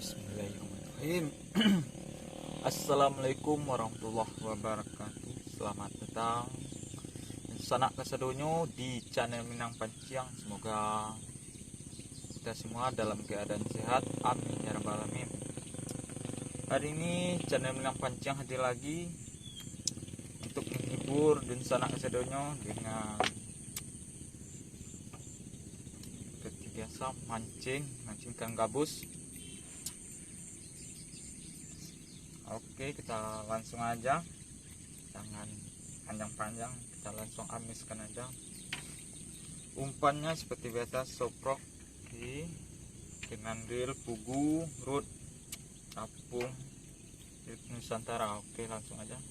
Bismillahirrahmanirrahim. Assalamualaikum warahmatullahi wabarakatuh. Selamat datang sanak kesedonyo di channel Minang Panciang. Semoga kita semua dalam keadaan sehat, amin ya rabbal alamin. Hari ini channel Minang Panciang hadir lagi untuk menghibur dan sanak kesedonyo dengan seperti biasa mancing ikan gabus. Oke, kita langsung aja, jangan panjang-panjang, kita langsung amiskan aja. Umpannya seperti biasa soprok dengan reel, pugu, rod, capung, Nusantara. Oke, langsung aja.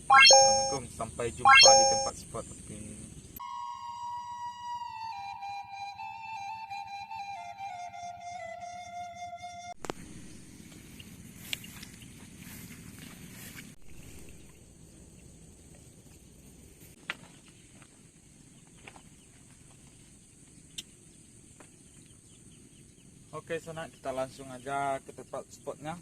Assalamualaikum, sampai jumpa di tempat spot. Oke. Oke, sana kita langsung aja ke tempat spotnya.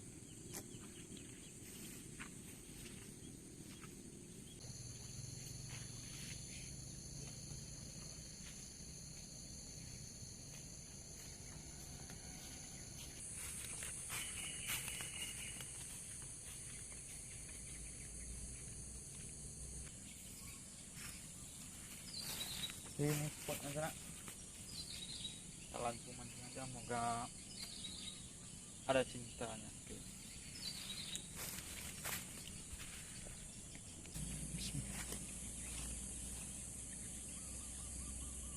Ini spotnya sana. Kita langsung mancing aja, semoga ada cintanya. Oke.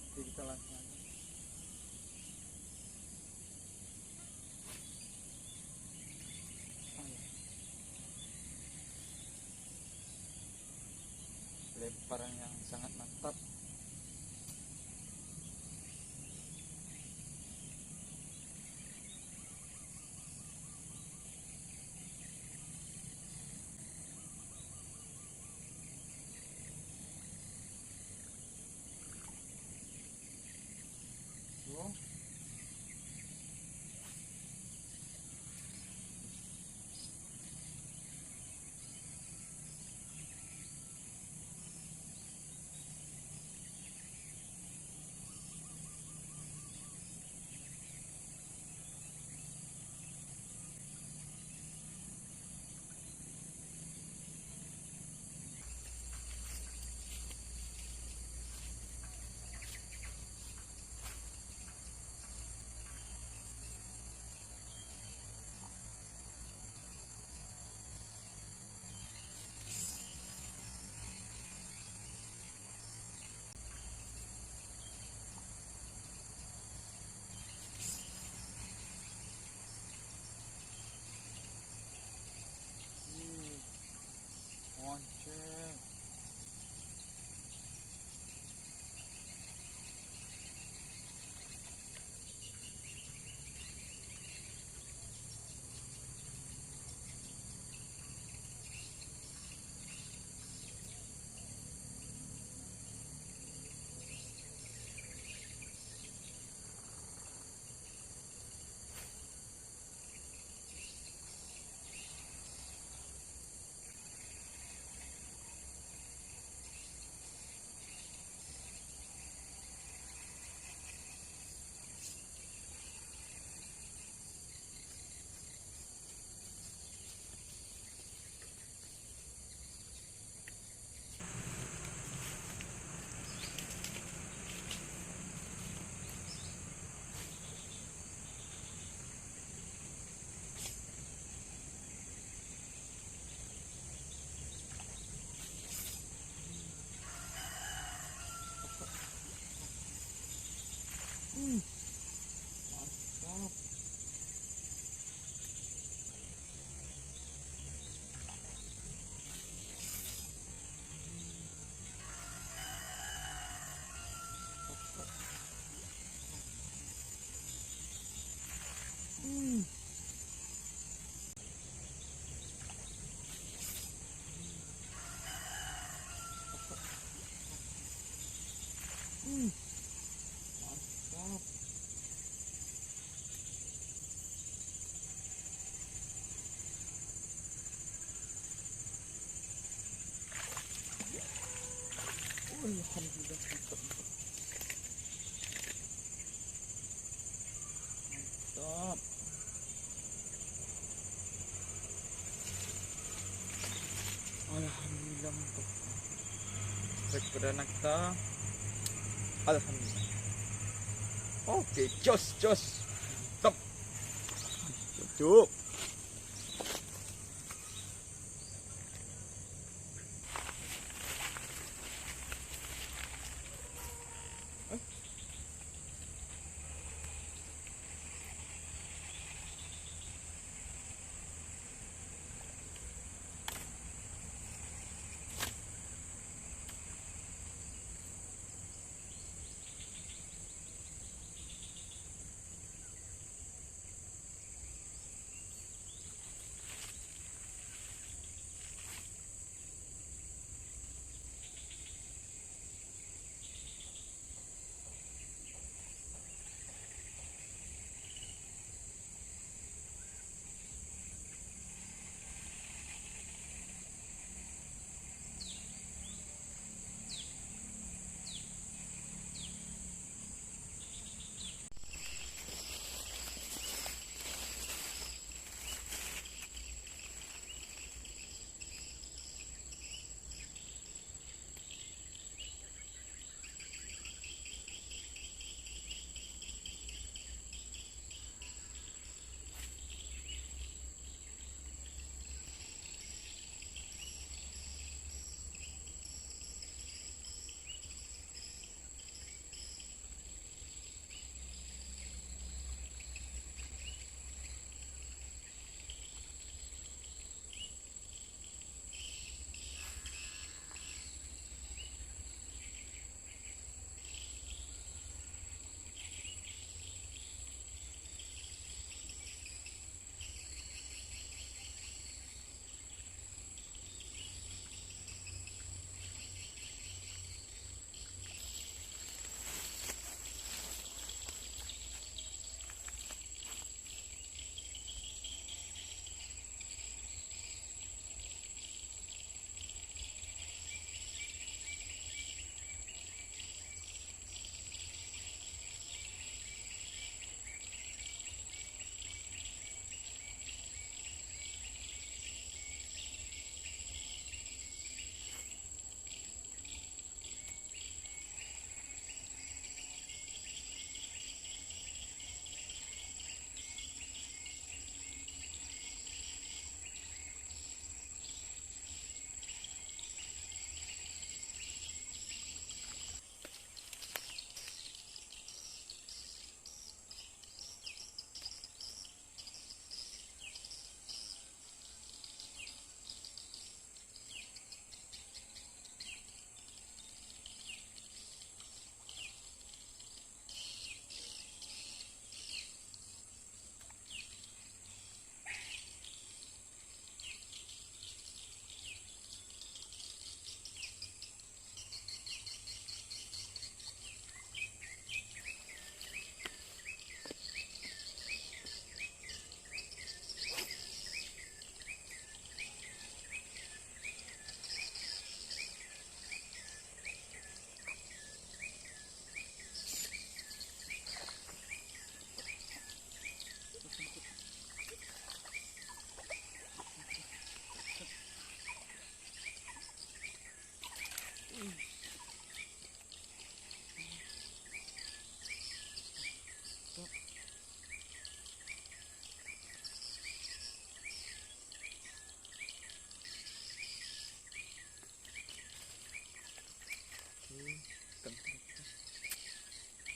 Oke, kita langsung aja. Lemparan yang sangat mantap. Tuh. Monceng. Mantap. Mantap. Mantap. Alhamdulillah mantap. Strike perdana kita. Alhamdulillah. Oke, jos. Mantap. Cukup.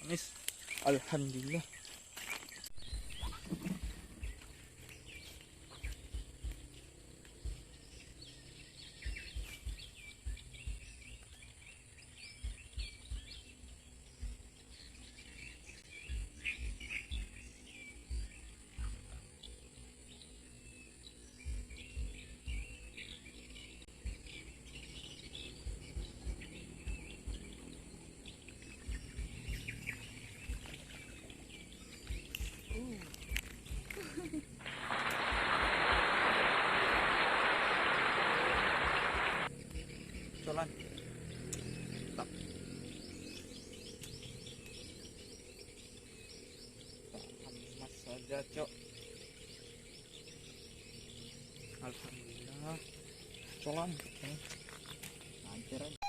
Manis. Alhamdulillah. Jalan. Mantap. aja cok. Alhamdulillah. Colam. Lancar aja.